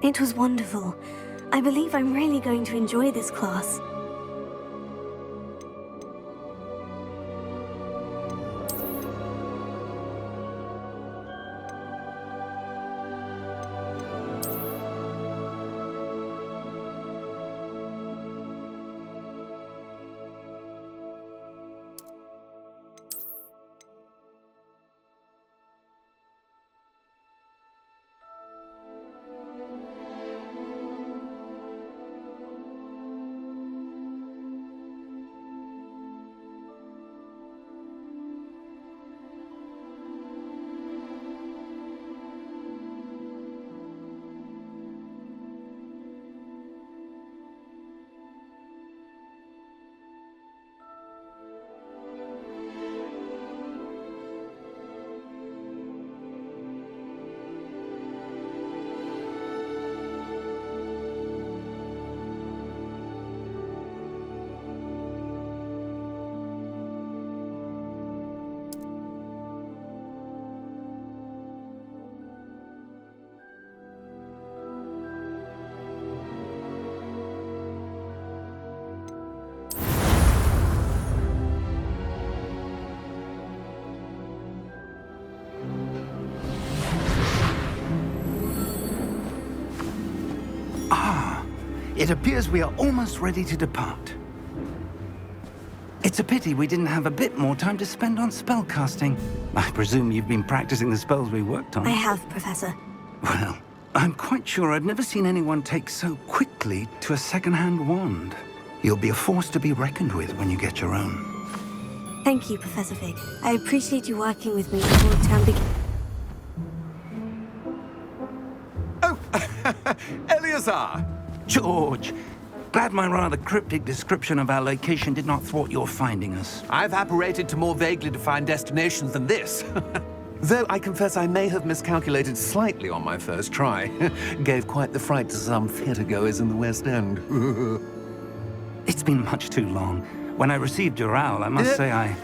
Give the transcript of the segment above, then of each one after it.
It was wonderful. I believe I'm really going to enjoy this class. It appears we are almost ready to depart. It's a pity we didn't have a bit more time to spend on spellcasting. I presume you've been practicing the spells we worked on. I have, Professor. Well, I'm quite sure I've never seen anyone take so quickly to a second-hand wand. You'll be a force to be reckoned with when you get your own. Thank you, Professor Fig. I appreciate you working with me before the term begins. Oh, Eleazar! George, glad my rather cryptic description of our location did not thwart your finding us. I've apparated to more vaguely defined destinations than this. Though I confess I may have miscalculated slightly on my first try. Gave quite the fright to some theatre-goers in the West End. It's been much too long. When I received your owl, I must say I...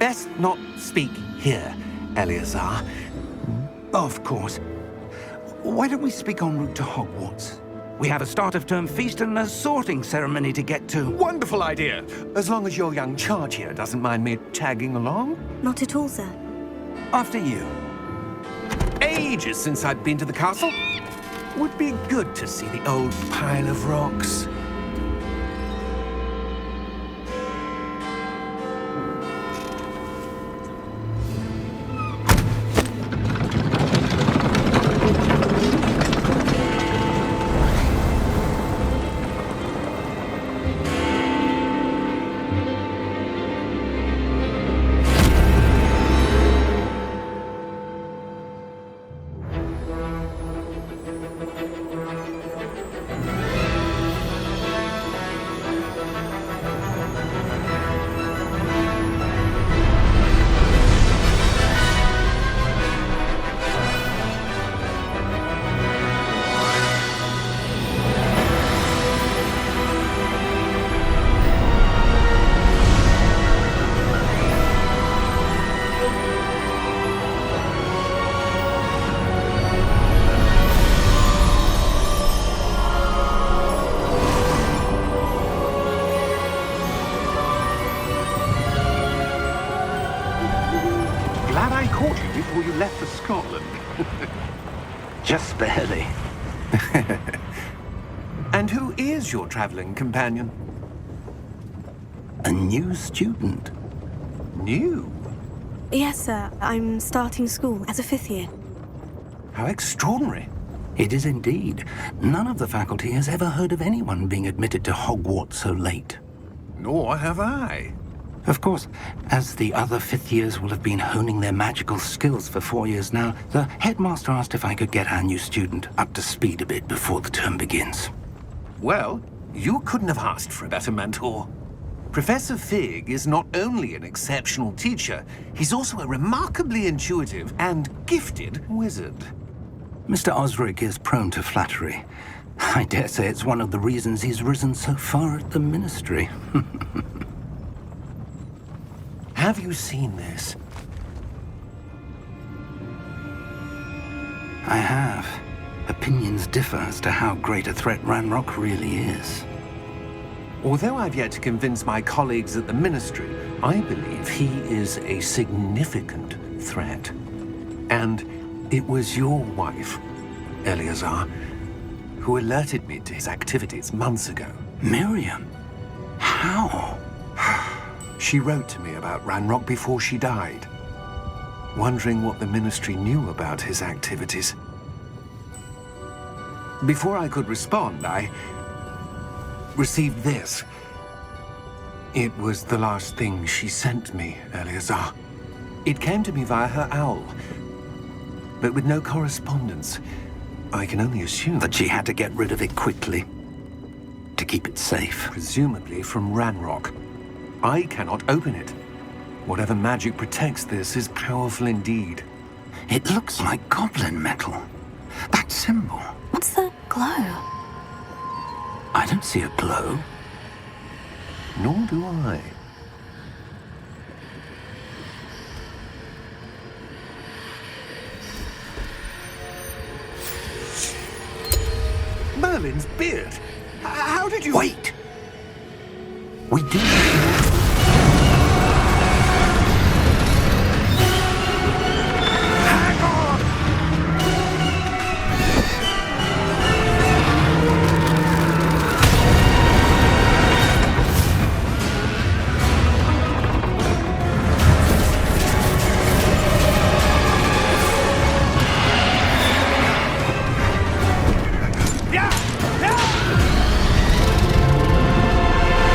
Best not speak here, Eleazar. Of course. Why don't we speak en route to Hogwarts? We have a start-of-term feast and a sorting ceremony to get to. Wonderful idea! As long as your young charge here doesn't mind me tagging along. Not at all, sir. After you. Ages since I'd been to the castle. Would be good to see the old pile of rocks. Before you left for Scotland. Just barely. And who is your traveling companion? A new student. New? Yes, sir. I'm starting school as a 5th year. How extraordinary. It is indeed. None of the faculty has ever heard of anyone being admitted to Hogwarts so late. Nor have I. Of course, as the other 5th years will have been honing their magical skills for 4 years now, the headmaster asked if I could get our new student up to speed a bit before the term begins. Well, you couldn't have asked for a better mentor. Professor Fig is not only an exceptional teacher, he's also a remarkably intuitive and gifted wizard. Mr. Osric is prone to flattery. I dare say it's one of the reasons he's risen so far at the ministry. Have you seen this? I have. opinions differ as to how great a threat Ranrock really is. Although I've yet to convince my colleagues at the Ministry, I believe he is a significant threat. And it was your wife, Eleazar, who alerted me to his activities months ago. Miriam? How? She wrote to me about Ranrock before she died, wondering what the Ministry knew about his activities. Before I could respond, I received this. It was the last thing she sent me, Eleazar. It came to me via her owl, but with no correspondence. I can only assume That she had to get rid of it quickly, to keep it safe. presumably from Ranrock. I cannot open it. Whatever magic protects this is powerful indeed. It looks like goblin metal. That symbol. What's that glow? I don't see a glow. Nor do I. Merlin's beard! How did you... Wait! We do. Hang on! Yeah!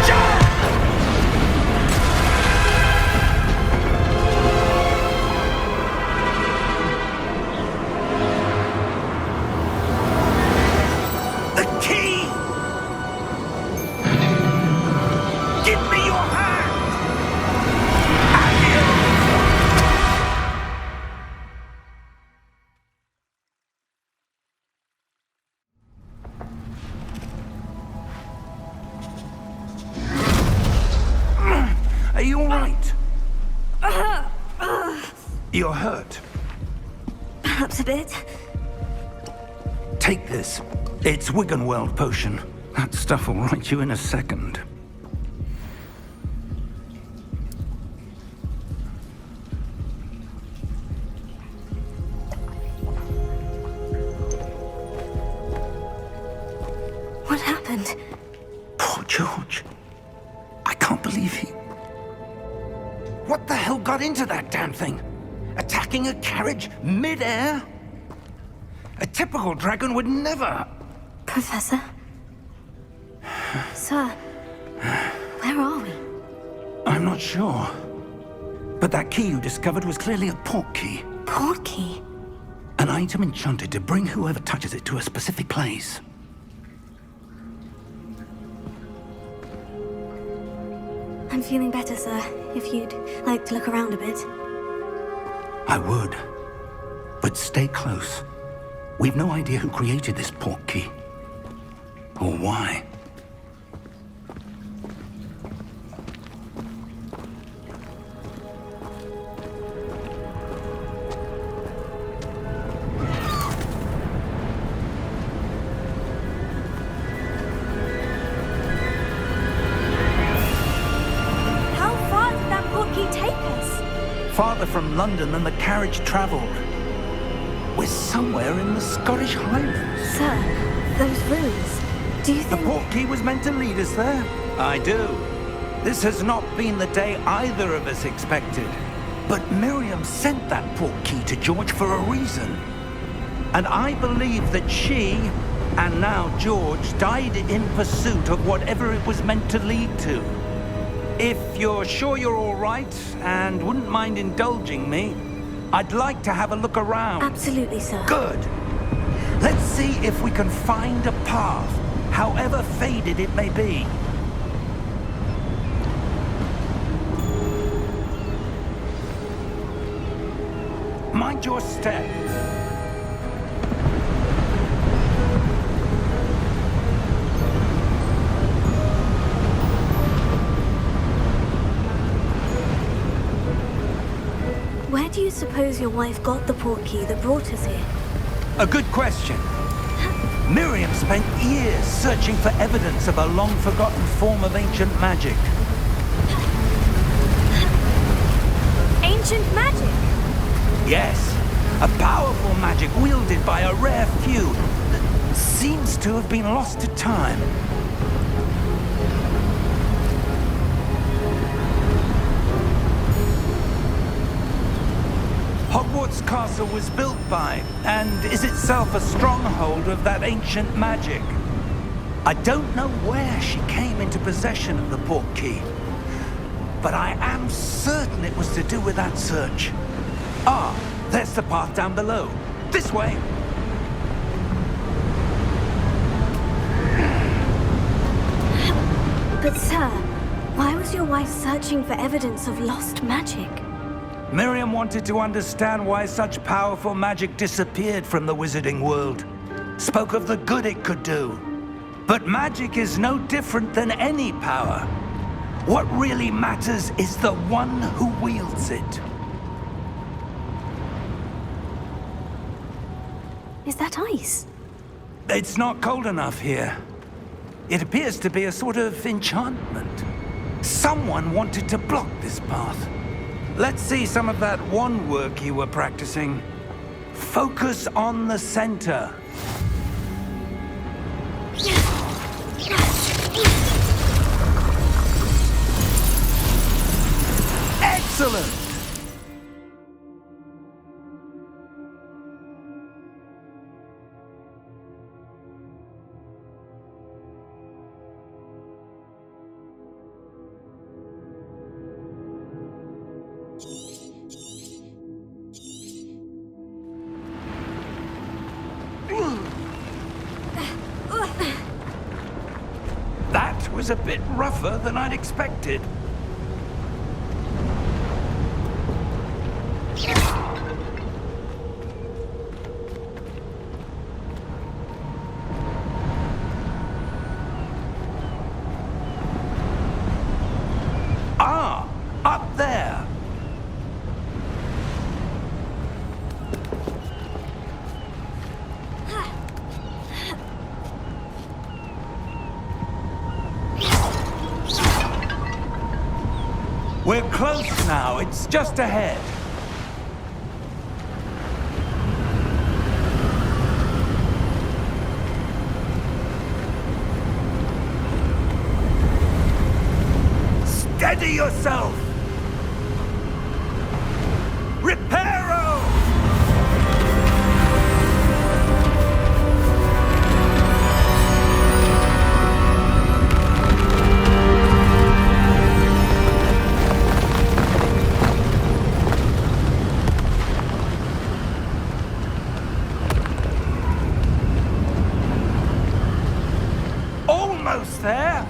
Yeah! The key! Give me your hand! Are you all right? You're hurt. Perhaps a bit. Take this. It's Wiggenweld potion. That stuff will right you in a second. What happened? Poor George. I can't believe he... What the hell got into that damn thing? Attacking a carriage mid-air? A typical dragon would never... Professor? Sir, where are we? I'm not sure. But that key you discovered was clearly a port key. Port key? An item enchanted to bring whoever touches it to a specific place. I'm feeling better, sir. If you'd like to look around a bit. I would. But stay close. We've no idea who created this port key. Or why. How far did that port key take us? Farther from London than the carriage traveled. We're somewhere in the Scottish Highlands. Sir, those runes. Do you The think... port key was meant to lead us there? I do. This has not been the day either of us expected. But Miriam sent that port key to George for a reason. And I believe that she, and now George, died in pursuit of whatever it was meant to lead to. If you're sure you're all right, and wouldn't mind indulging me, I'd like to have a look around. Absolutely, sir. Good. Let's see if we can find a path, however faded it may be. Mind your step. Where do you suppose your wife got the port key that brought us here? A good question. Miriam spent years searching for evidence of a long-forgotten form of ancient magic. Ancient magic? Yes, a powerful magic wielded by a rare few that seems to have been lost to time. Hogwarts Castle was built by, and is itself a stronghold of that ancient magic. I don't know where she came into possession of the portkey, but I am certain it was to do with that search. Ah, there's the path down below. This way. But sir, why was your wife searching for evidence of lost magic? Miriam wanted to understand why such powerful magic disappeared from the wizarding world. Spoke of the good it could do. But magic is no different than any power. What really matters is the one who wields it. Is that ice? It's not cold enough here. It appears to be a sort of enchantment. Someone wanted to block this path. Let's see some of that wand work you were practicing. Focus on the center. Excellent! That was a bit rougher than I'd expected. Ah, up there. We're close now. It's just ahead. Steady yourself! Reparo! Almost there!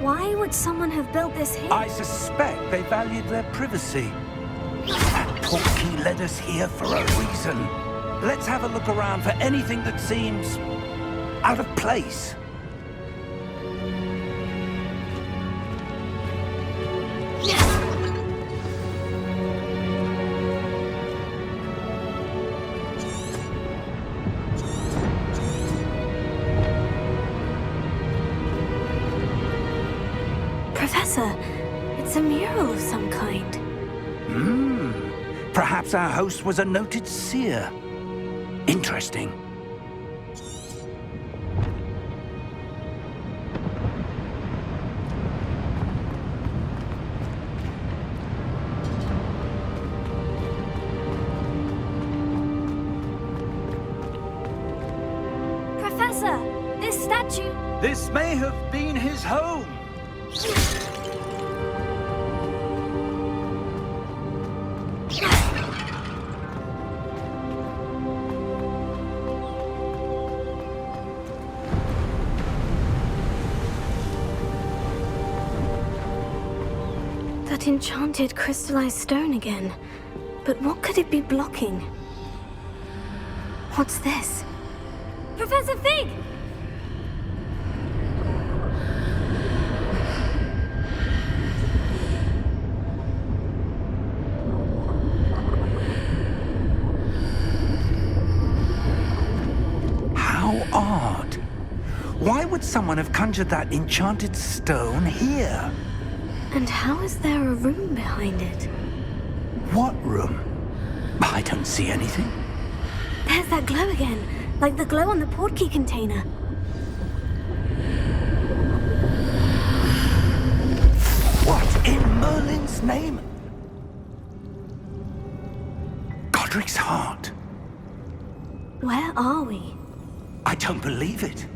Why would someone have built this here? I suspect they valued their privacy. That portkey led us here for a reason. Let's have a look around for anything that seems out of place. Professor, it's a mural of some kind. Perhaps our host was a noted seer. Interesting. Professor, this statue... This may have been his home. That enchanted crystallized stone again. But what could it be blocking? What's this? Professor Fig! How odd. Why would someone have conjured that enchanted stone here? And how is there a room behind it? What room? I don't see anything. There's that glow again, like the glow on the portkey container. What in Merlin's name? Godric's heart. Where are we? I don't believe it.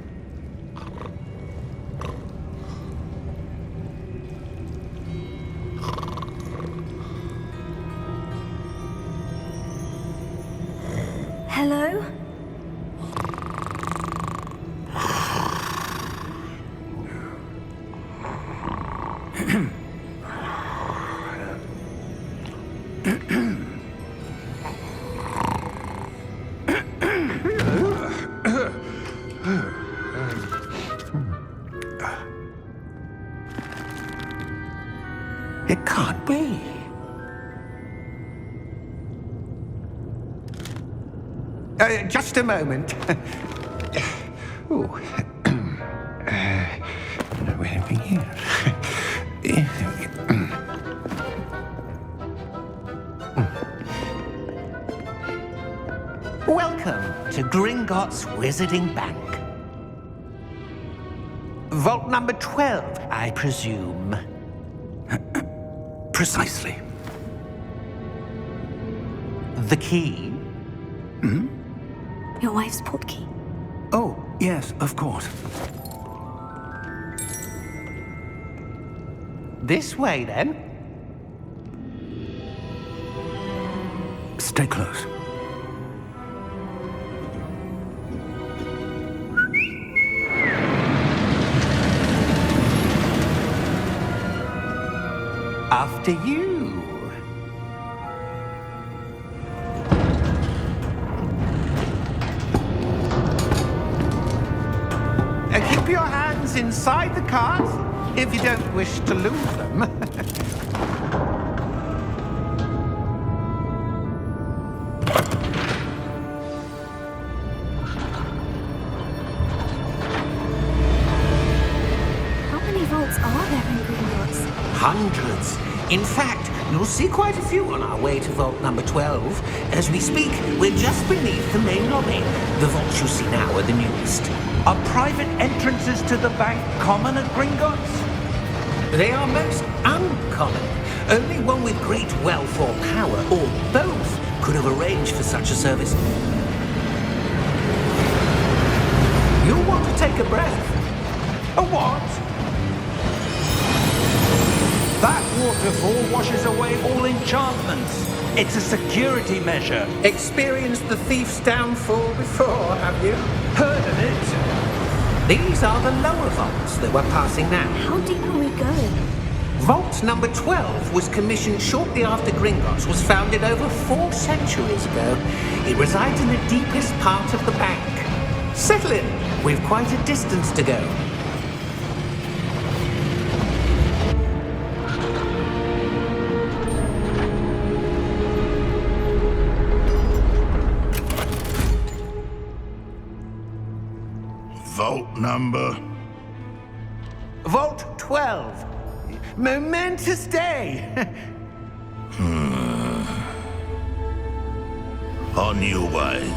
Hello? It can't be. Just a moment. Ooh. Where have we here? Welcome to Gringotts Wizarding Bank. Vault number 12, I presume. Precisely. The key? Your wife's portkey. Oh, yes, of course. This way, then. Stay close. After you. Keep your hands inside the cart if you don't wish to lose them. How many vaults are there in Gringotts? Hundreds. In fact, you'll see quite a few on our way to vault number 12. As we speak, we're just beneath the main lobby. The vaults you see now are the newest. Are private entrances to the bank common at Gringotts? They are most uncommon. Only one with great wealth or power, or both, could have arranged for such a service. You'll want to take a breath. A what? That waterfall washes away all enchantments. It's a security measure. Experienced the thief's downfall before, have you? Heard of it? These are the lower vaults that we're passing now. How deep are we going? Vault number 12 was commissioned shortly after Gringotts was founded over 4 centuries ago. It resides in the deepest part of the bank. Settle in. We've quite a distance to go. Vault number? Vault 12. Momentous day. On your way.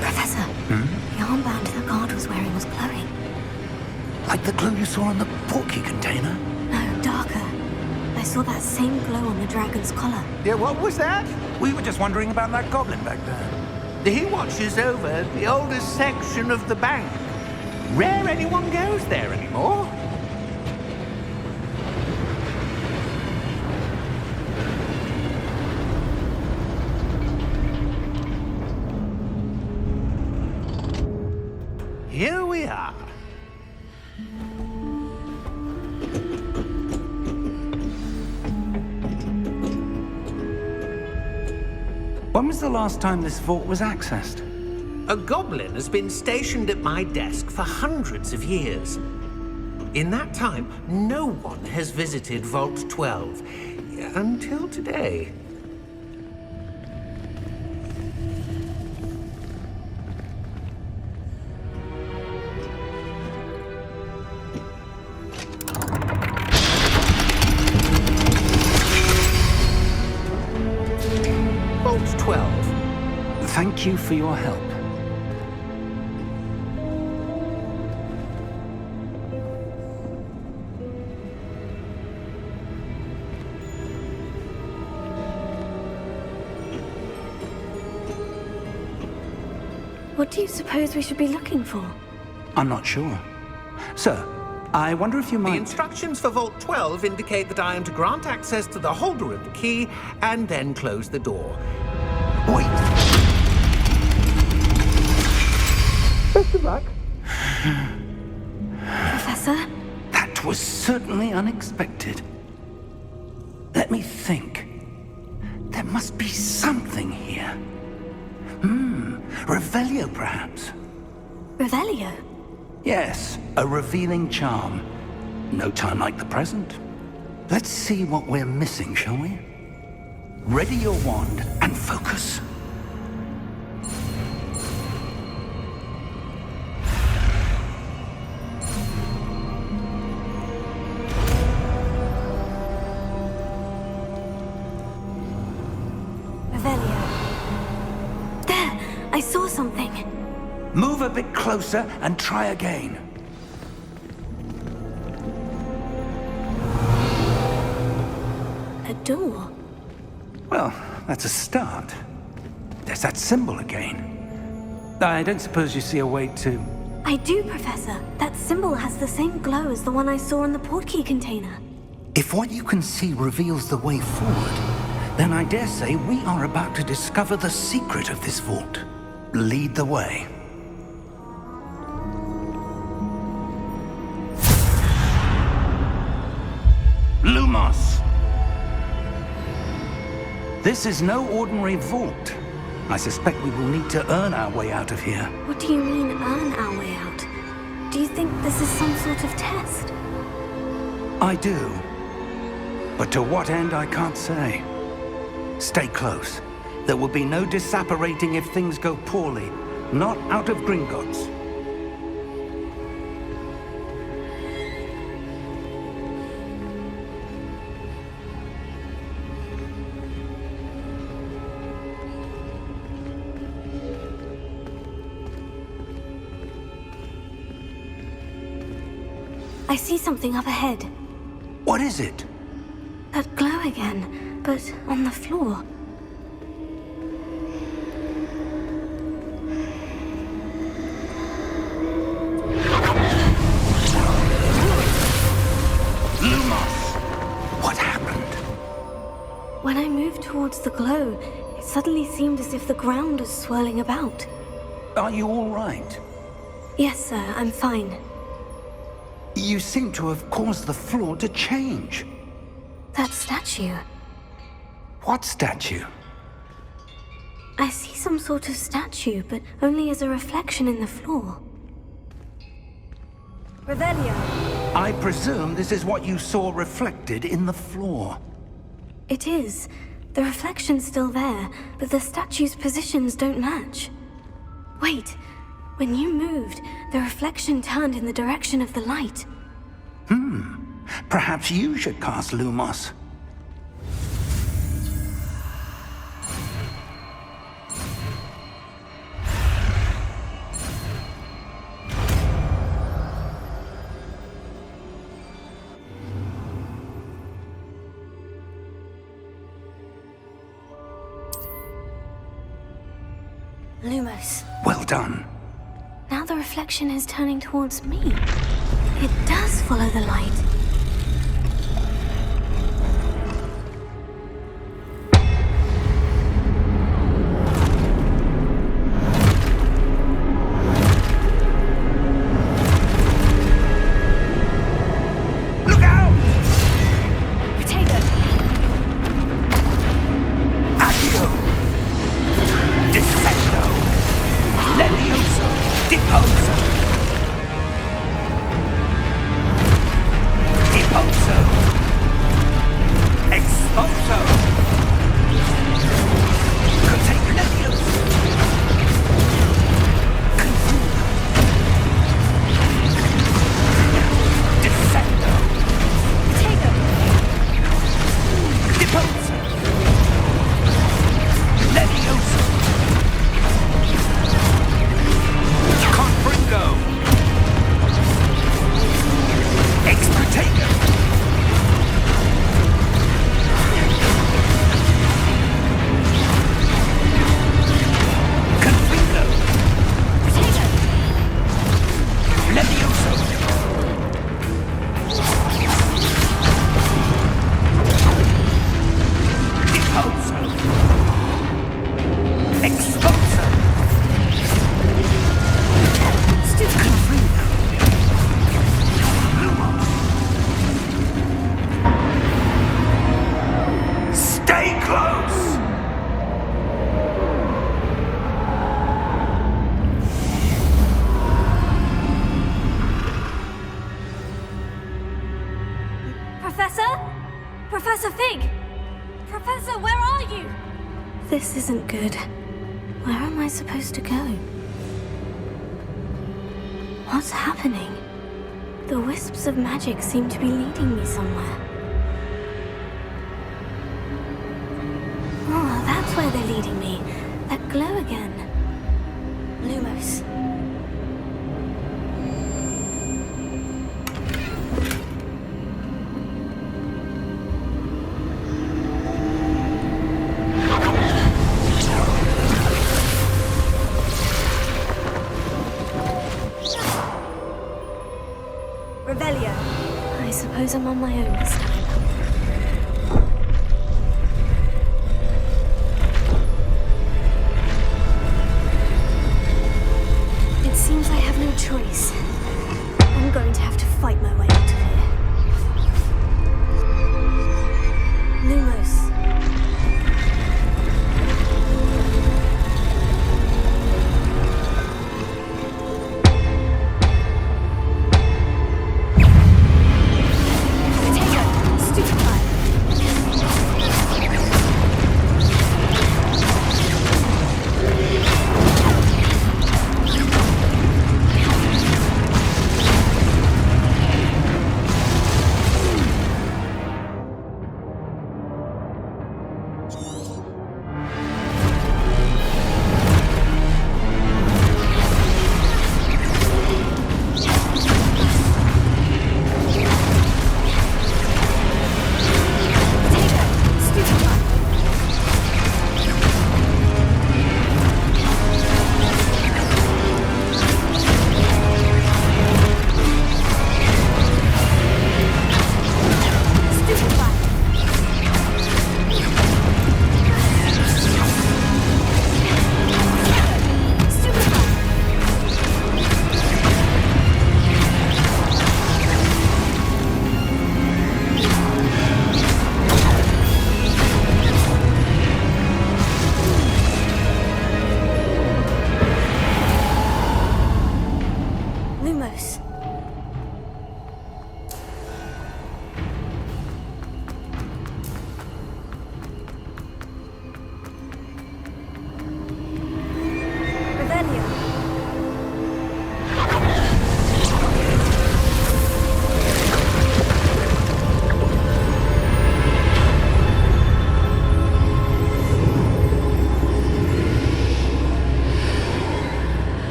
Professor, the armband the guard was wearing was glowing. Like the glow you saw on the portkey container? No, darker. I saw that same glow on the dragon's collar. Yeah, what was that? We were just wondering about that goblin back there. He watches over the oldest section of the bank. Rare anyone goes there anymore. When was the last time this vault was accessed? A goblin has been stationed at my desk for hundreds of years. In that time, no one has visited Vault 12 until today. Vault 12. Thank you for your help. What do you suppose we should be looking for? I'm not sure. Sir, I wonder if you The might... instructions for Vault 12 indicate that I am to grant access to the holder of the key and then close the door. Wait! Best of luck. Professor? That was certainly unexpected. Let me think. There must be something here. Revelio, perhaps? Revelio? Yes, a revealing charm. No time like the present. Let's see what we're missing, shall we? Ready your wand and focus. Revelio. There! I saw something. Move a bit closer and try again. A door. Well, that's a start. There's that symbol again. I don't suppose you see a way to... I do, Professor. That symbol has the same glow as the one I saw in the portkey container. If what you can see reveals the way forward, then I dare say we are about to discover the secret of this vault. Lead the way. Lumos! This is no ordinary vault. I suspect we will need to earn our way out of here. What do you mean, earn our way out? Do you think this is some sort of test? I do. But to what end, I can't say. Stay close. There will be no disapparating if things go poorly. Not out of Gringotts. I see something up ahead. What is it? That glow again, but on the floor. Lumos! What happened? When I moved towards the glow, it suddenly seemed as if the ground was swirling about. Are you all right? Yes, sir, I'm fine. You seem to have caused the floor to change. That statue. What statue? I see some sort of statue, but only as a reflection in the floor. Revelio. I presume this is what you saw reflected in the floor. It is. The reflection's still there, but the statue's positions don't match. Wait. When you moved, the reflection turned in the direction of the light. Perhaps you should cast Lumos. Lumos. Well done. Now the reflection is turning towards me. It does follow the light. Look out! Potato! Accio! Professor Fig! Professor, where are you? This isn't good. Where am I supposed to go? What's happening? The wisps of magic seem to be leading me somewhere. Oh, that's where they're leading me. That glow again. Lumos. I suppose I'm on my own this time. It seems I have no choice. I'm going to have to fight my way out of here. Lumos.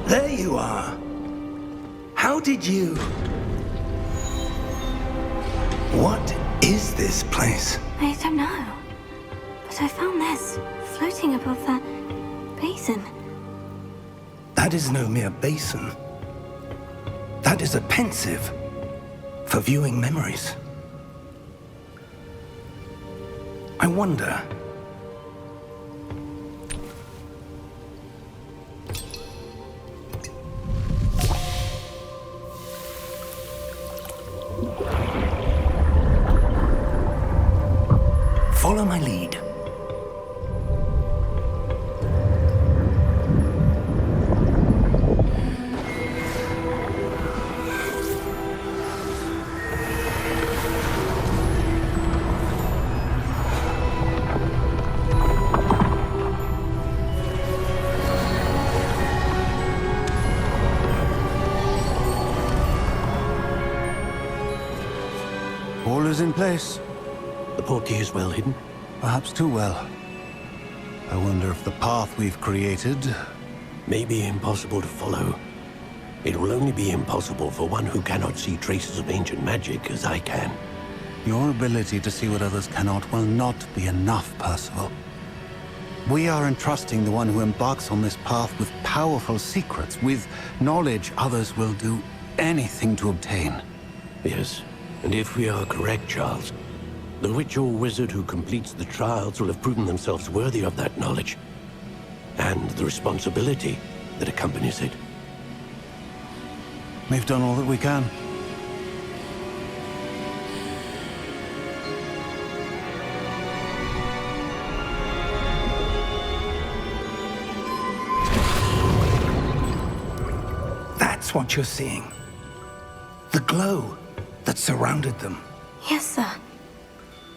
There you are. How did you... What is this place? I don't know. But I found this floating above that basin. That is no mere basin. That is a pensive for viewing memories. I wonder... Follow my lead. All is in place. The portkey is well hidden. Perhaps too well. I wonder if the path we've created... May be impossible to follow. It will only be impossible for one who cannot see traces of ancient magic as I can. Your ability to see what others cannot will not be enough, Percival. We are entrusting the one who embarks on this path with powerful secrets, with knowledge others will do anything to obtain. Yes, and if we are correct, Charles, the witch or wizard who completes the trials will have proven themselves worthy of that knowledge, and the responsibility that accompanies it. We've done all that we can. That's what you're seeing. The glow that surrounded them. Yes, sir.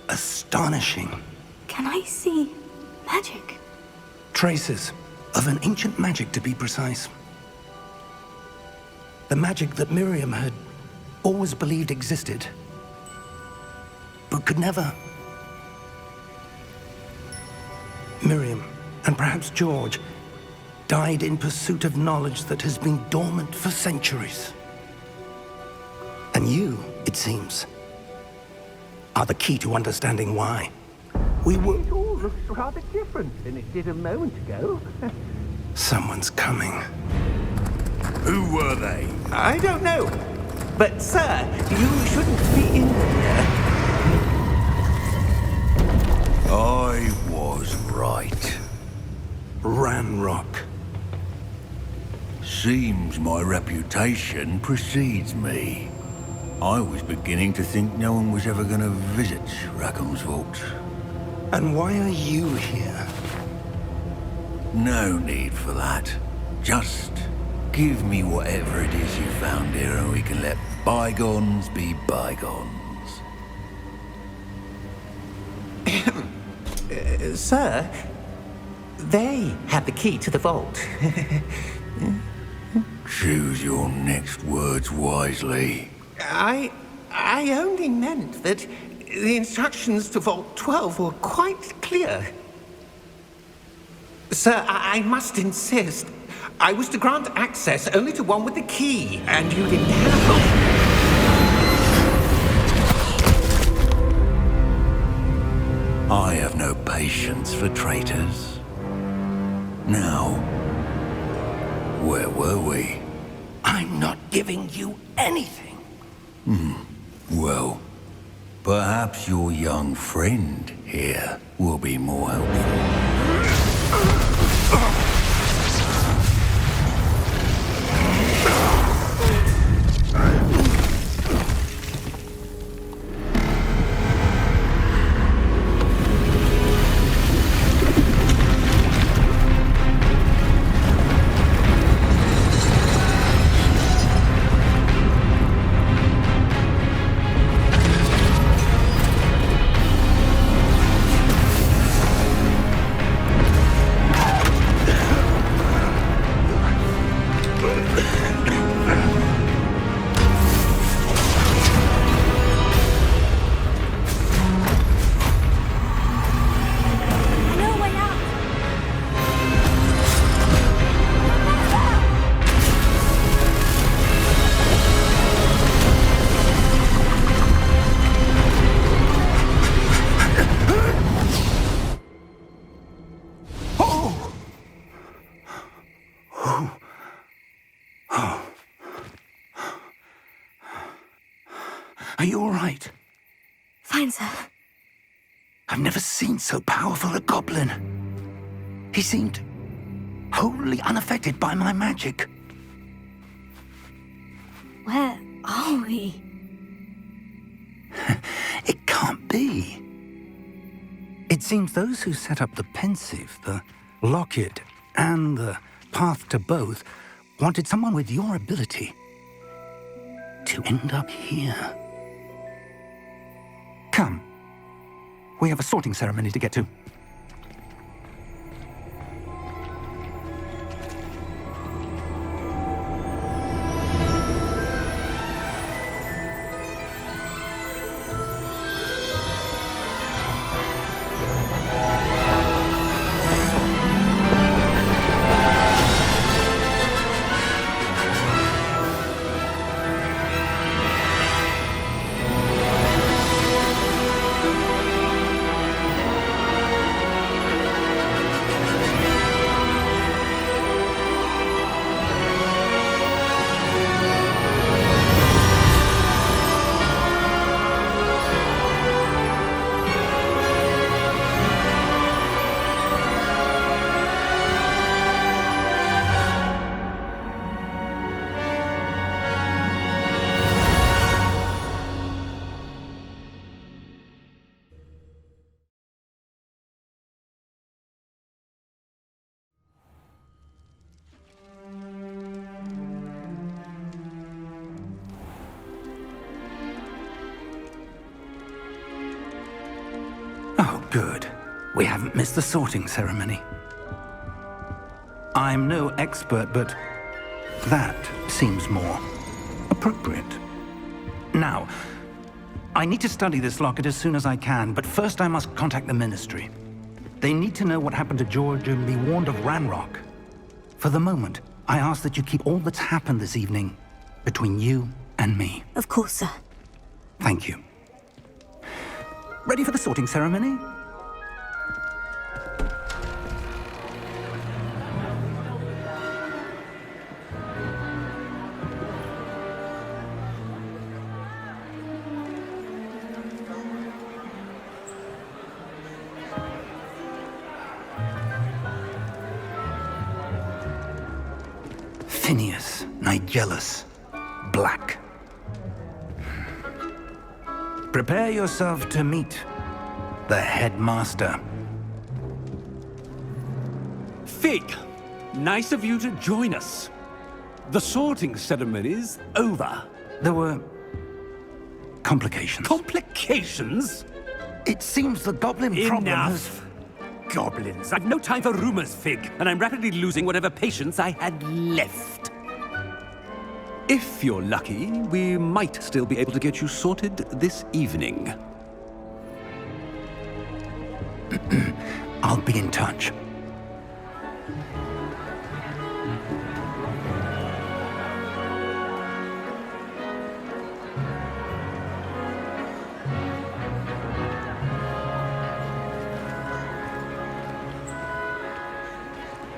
Astonishing. Can I see magic? Traces of an ancient magic, to be precise. The magic that Miriam had always believed existed, but could never. Miriam, and perhaps George, died in pursuit of knowledge that has been dormant for centuries. And you, it seems, are the key to understanding why. It all looks rather different than it did a moment ago. Someone's coming. Who were they? I don't know. But, sir, you shouldn't be in here. I was right. Ranrock. Seems my reputation precedes me. I was beginning to think no one was ever going to visit Rackham's vault. And why are you here? No need for that. Just give me whatever it is you found here and we can let bygones be bygones. Sir, they have the key to the vault. Choose your next words wisely. I only meant that the instructions to Vault 12 were quite clear. Sir, I must insist. I was to grant access only to one with the key, and you didn't have I have no patience for traitors. Now, where were we? I'm not giving you anything. Well, perhaps your young friend here will be more helpful. Are you all right? Fine, sir. I've never seen so powerful a goblin. He seemed wholly unaffected by my magic. Where are we? It can't be. It seems those who set up the pensive, the locket, and the path to both wanted someone with your ability to end up here. Come. We have a sorting ceremony to get to. Good. We haven't missed the sorting ceremony. I'm no expert, but that seems more appropriate. Now, I need to study this locket as soon as I can, but first I must contact the Ministry. They need to know what happened to George and be warned of Ranrock. For the moment, I ask that you keep all that's happened this evening between you and me. Of course, sir. Thank you. Ready for the sorting ceremony? Phineas, Nigellus, Black. Prepare yourself to meet the headmaster. Fig, nice of you to join us. The sorting ceremony's over. There were complications. Complications? It seems the goblin problem has... Enough. Goblins. I've no time for rumors, Fig, and I'm rapidly losing whatever patience I had left. If you're lucky, we might still be able to get you sorted this evening. I'll be in touch.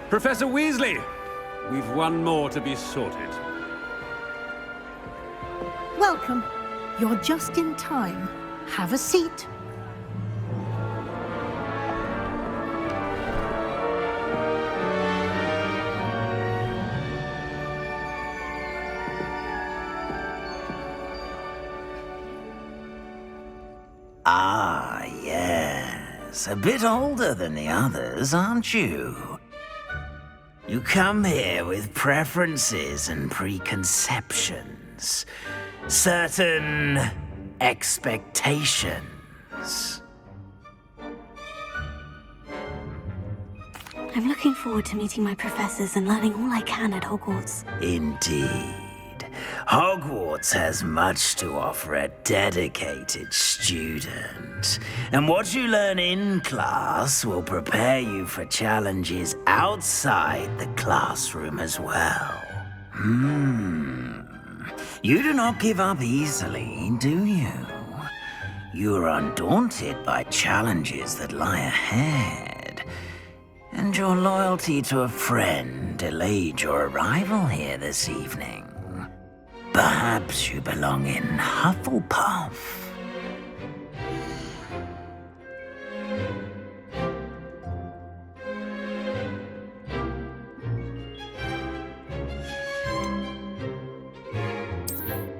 Professor Weasley, we've one more to be sorted. Welcome. You're just in time. Have a seat. Ah, yes. A bit older than the others, aren't you? You come here with preferences and preconceptions. Certain expectations. I'm looking forward to meeting my professors and learning all I can at Hogwarts. Indeed. Hogwarts has much to offer a dedicated student. And what you learn in class will prepare you for challenges outside the classroom as well. You do not give up easily, do you? You are undaunted by challenges that lie ahead. And your loyalty to a friend delayed your arrival here this evening. Perhaps you belong in Hufflepuff.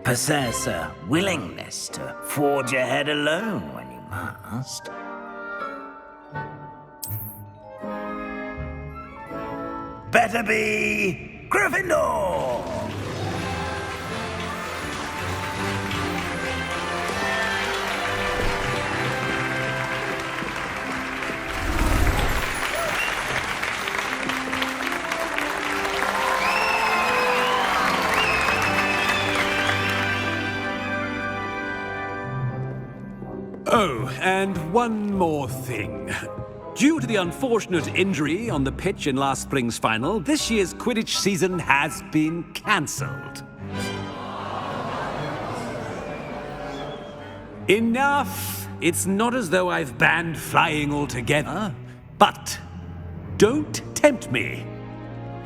Possess a willingness to forge ahead alone when you must. Better be Gryffindor! Oh, and one more thing. Due to the unfortunate injury on the pitch in last spring's final, this year's Quidditch season has been cancelled. Enough! It's not as though I've banned flying altogether, but don't tempt me.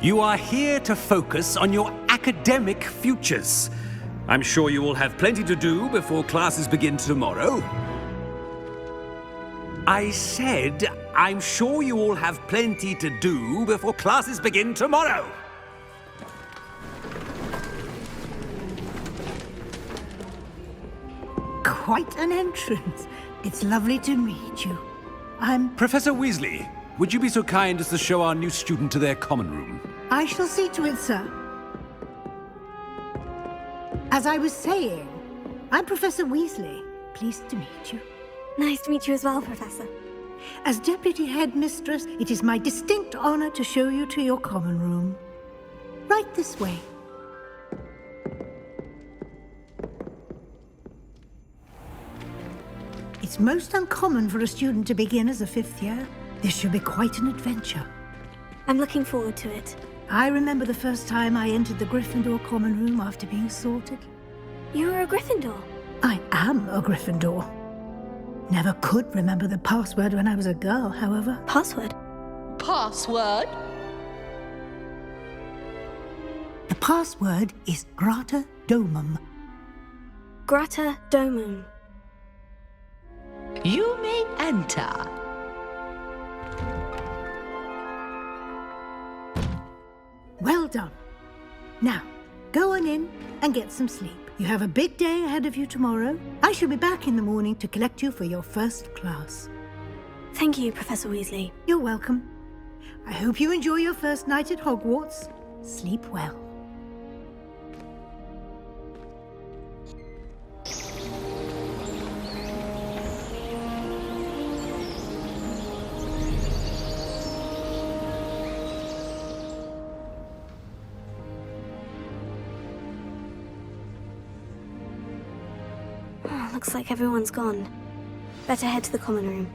You are here to focus on your academic futures. I'm sure you will have plenty to do before classes begin tomorrow. I said, I'm sure you all have plenty to do before classes begin tomorrow. Quite an entrance. It's lovely to meet you. Professor Weasley, would you be so kind as to show our new student to their common room? I shall see to it, sir. As I was saying, I'm Professor Weasley. Pleased to meet you. Nice to meet you as well, Professor. As Deputy Headmistress, it is my distinct honor to show you to your common room. Right this way. It's most uncommon for a student to begin as a 5th year. This should be quite an adventure. I'm looking forward to it. I remember the first time I entered the Gryffindor common room after being sorted. You were a Gryffindor? I am a Gryffindor. Never could remember the password when I was a girl, however. Password? Password? The password is Grata Domum. Grata Domum. You may enter. Well done. Now, go on in and get some sleep. You have a big day ahead of you tomorrow. I shall be back in the morning to collect you for your first class. Thank you, Professor Weasley. You're welcome. I hope you enjoy your first night at Hogwarts. Sleep well. Looks like everyone's gone. Better head to the common room.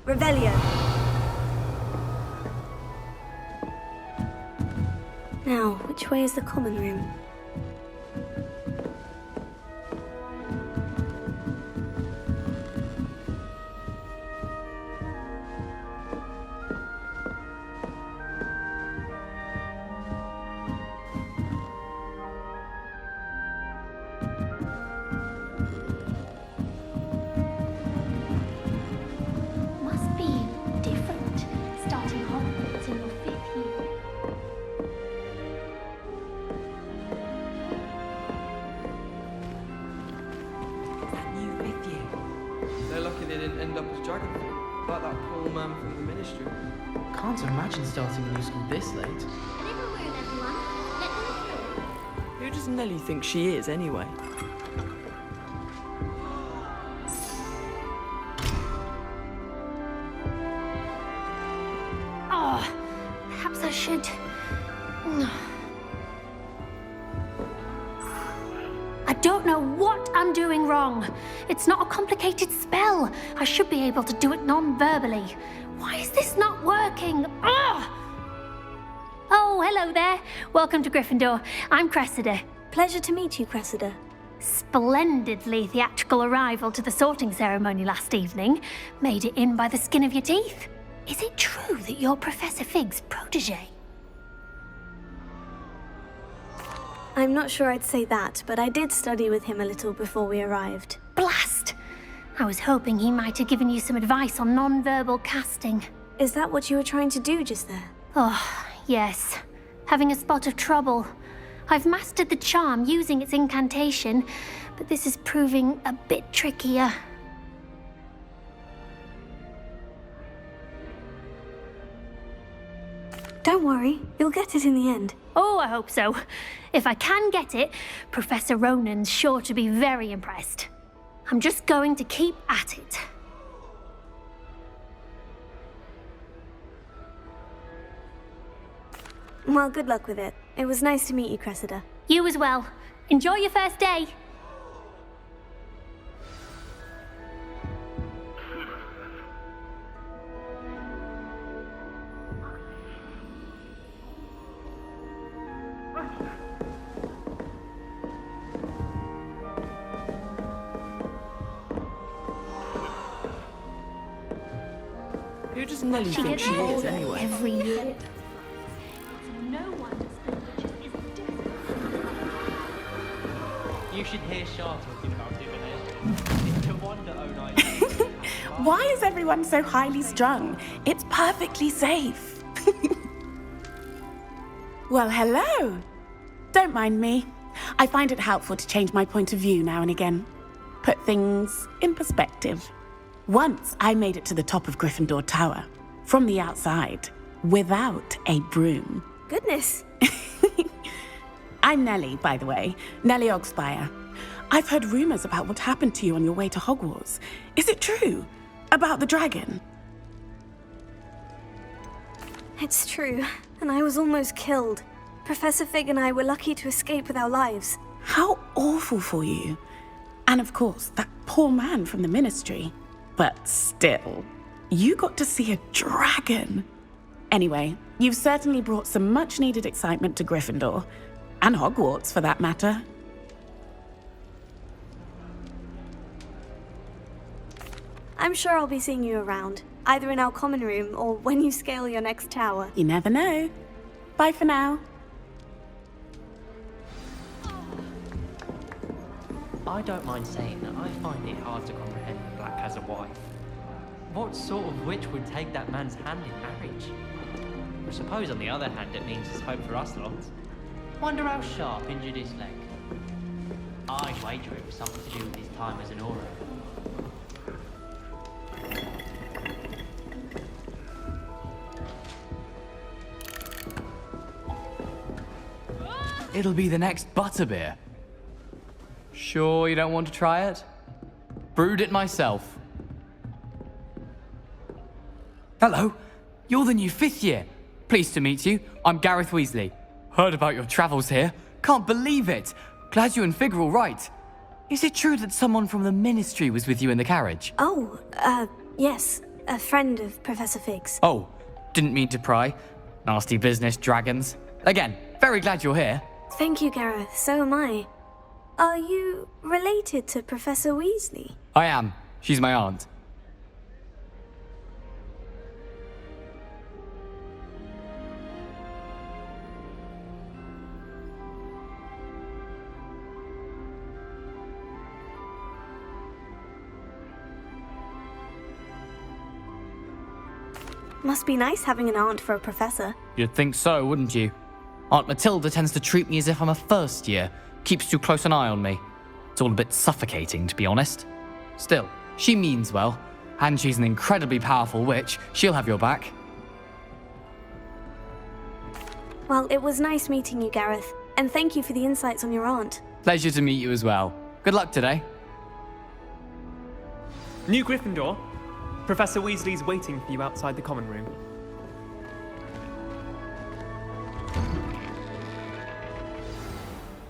Revelio. Now, which way is the common room? Must be different, starting Hogwarts in your 5th year. That new 5th year. They're lucky they didn't end up as Dragonfly, like that poor man from the Ministry. Can't imagine starting a new school this late. A little room, everyone. Let them through. Who does Nellie think she is, anyway? Oh, perhaps I should. I don't know what I'm doing wrong. It's not a complicated spell. I should be able to do it non-verbally. Why is this not working? Ugh! Oh, hello there. Welcome to Gryffindor. I'm Cressida. Pleasure to meet you, Cressida. Splendidly theatrical arrival to the sorting ceremony last evening. Made it in by the skin of your teeth. Is it true that you're Professor Fig's protege? I'm not sure I'd say that, but I did study with him a little before we arrived. Blast! I was hoping he might have given you some advice on non-verbal casting. Is that what you were trying to do just there? Oh, yes. Having a spot of trouble. I've mastered the charm using its incantation, but this is proving a bit trickier. Don't worry, you'll get it in the end. Oh, I hope so. If I can get it, Professor Ronan's sure to be very impressed. I'm just going to keep at it. Well, good luck with it. It was nice to meet you, Cressida. You as well. Enjoy your first day. does Nellie She think gets she is, older anyway? every year. You should hear Shah talking about divination. It's no wonder Onai. Why is everyone so highly strung? It's perfectly safe. Well, hello. Don't mind me. I find it helpful to change my point of view now and again. Put things in perspective. Once I made it to the top of Gryffindor Tower, from the outside, without a broom. Goodness. I'm Nellie, by the way. Nellie Ogspire. I've heard rumors about what happened to you on your way to Hogwarts. Is it true? About the dragon? It's true, and I was almost killed. Professor Fig and I were lucky to escape with our lives. How awful for you. And of course, that poor man from the Ministry. But still, you got to see a dragon. Anyway, you've certainly brought some much-needed excitement to Gryffindor. And Hogwarts, for that matter. I'm sure I'll be seeing you around, either in our common room or when you scale your next tower. You never know. Bye for now. I don't mind saying that I find it hard to comprehend that Black has a wife. What sort of witch would take that man's hand in marriage? I suppose on the other hand it means there's hope for us lot. Wonder how Sharp injured his leg. I'd wager it was something to do with his time as an Auror. It'll be the next butterbeer. Sure you don't want to try it? Brewed it myself. Hello, you're the new 5th year. Pleased to meet you. I'm Gareth Weasley. Heard about your travels here. Can't believe it. Glad you and Fig are all right. Is it true that someone from the Ministry was with you in the carriage? Oh, yes. A friend of Professor Fig's. Oh, didn't mean to pry. Nasty business, dragons. Again, very glad you're here. Thank you, Gareth. So am I. Are you related to Professor Weasley? I am. She's my aunt. Must be nice having an aunt for a professor. You'd think so, wouldn't you? Aunt Matilda tends to treat me as if I'm a first year. Keeps too close an eye on me. It's all a bit suffocating, to be honest. Still, she means well. And she's an incredibly powerful witch. She'll have your back. Well, it was nice meeting you, Gareth. And thank you for the insights on your aunt. Pleasure to meet you as well. Good luck today. New Gryffindor. Professor Weasley's waiting for you outside the common room.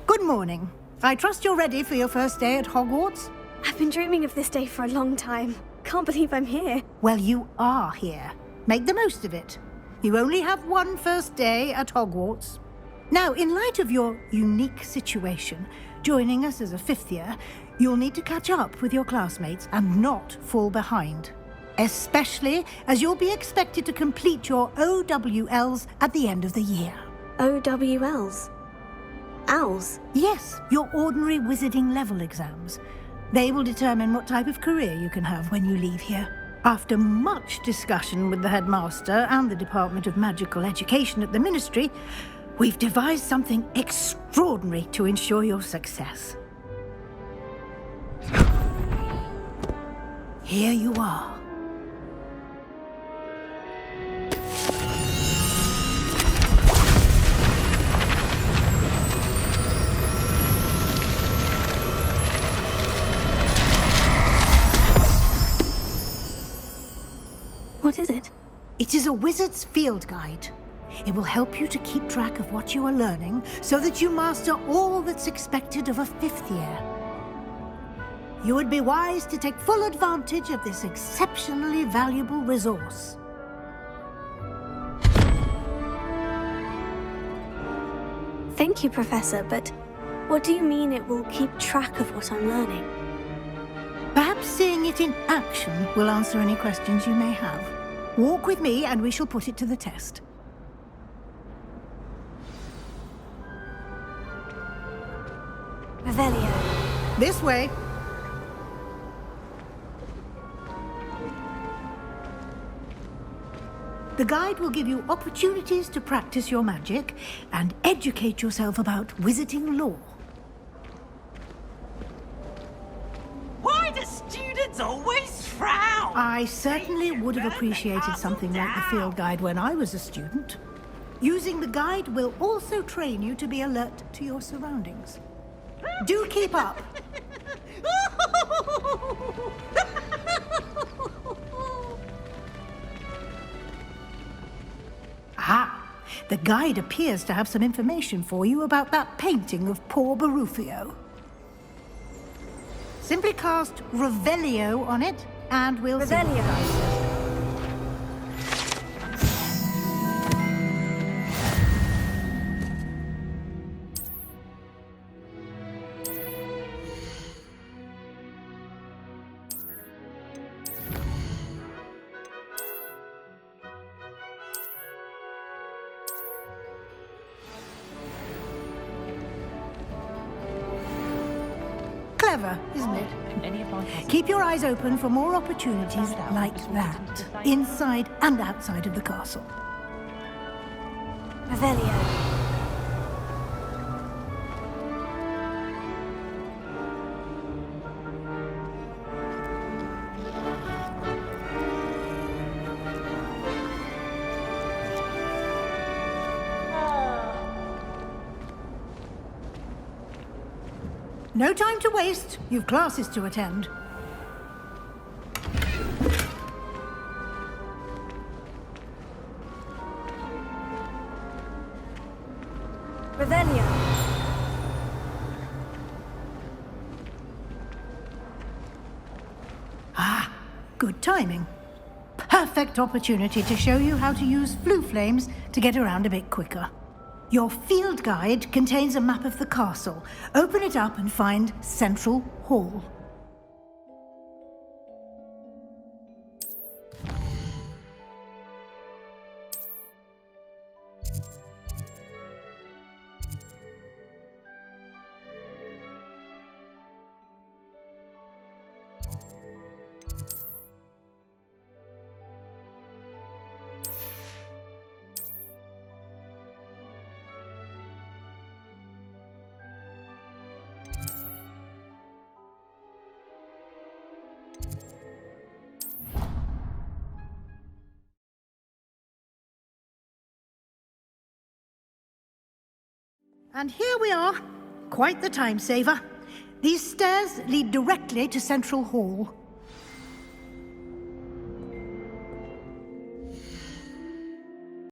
Good morning. I trust you're ready for your first day at Hogwarts? I've been dreaming of this day for a long time. Can't believe I'm here. Well, you are here. Make the most of it. You only have one first day at Hogwarts. Now, in light of your unique situation, joining us as a 5th year, you'll need to catch up with your classmates and not fall behind. Especially as you'll be expected to complete your OWLs at the end of the year. OWLs? Owls? Yes, your ordinary wizarding level exams. They will determine what type of career you can have when you leave here. After much discussion with the headmaster and the Department of Magical Education at the Ministry, we've devised something extraordinary to ensure your success. Here you are. What is it? It is a wizard's field guide. It will help you to keep track of what you are learning so that you master all that's expected of a 5th year. You would be wise to take full advantage of this exceptionally valuable resource. Thank you, Professor, but what do you mean it will keep track of what I'm learning? Perhaps seeing it in action will answer any questions you may have. Walk with me and we shall put it to the test. Revelio. This way. The guide will give you opportunities to practice your magic and educate yourself about wizarding lore. Why do students always frown? I certainly would have appreciated something like the field guide when I was a student. Using the guide will also train you to be alert to your surroundings. Do keep up. Ah, the guide appears to have some information for you about that painting of poor Barufio. Simply cast Revelio on it, and we'll see what the guide says. Clever, isn't it? Keep your eyes open for more opportunities like that, inside and outside of the castle. Revelio. No time to waste. You've classes to attend. Revelio. Ah, good timing. Perfect opportunity to show you how to use flue flames to get around a bit quicker. Your field guide contains a map of the castle. Open it up and find Central Hall. And here we are. Quite the time saver. These stairs lead directly to Central Hall.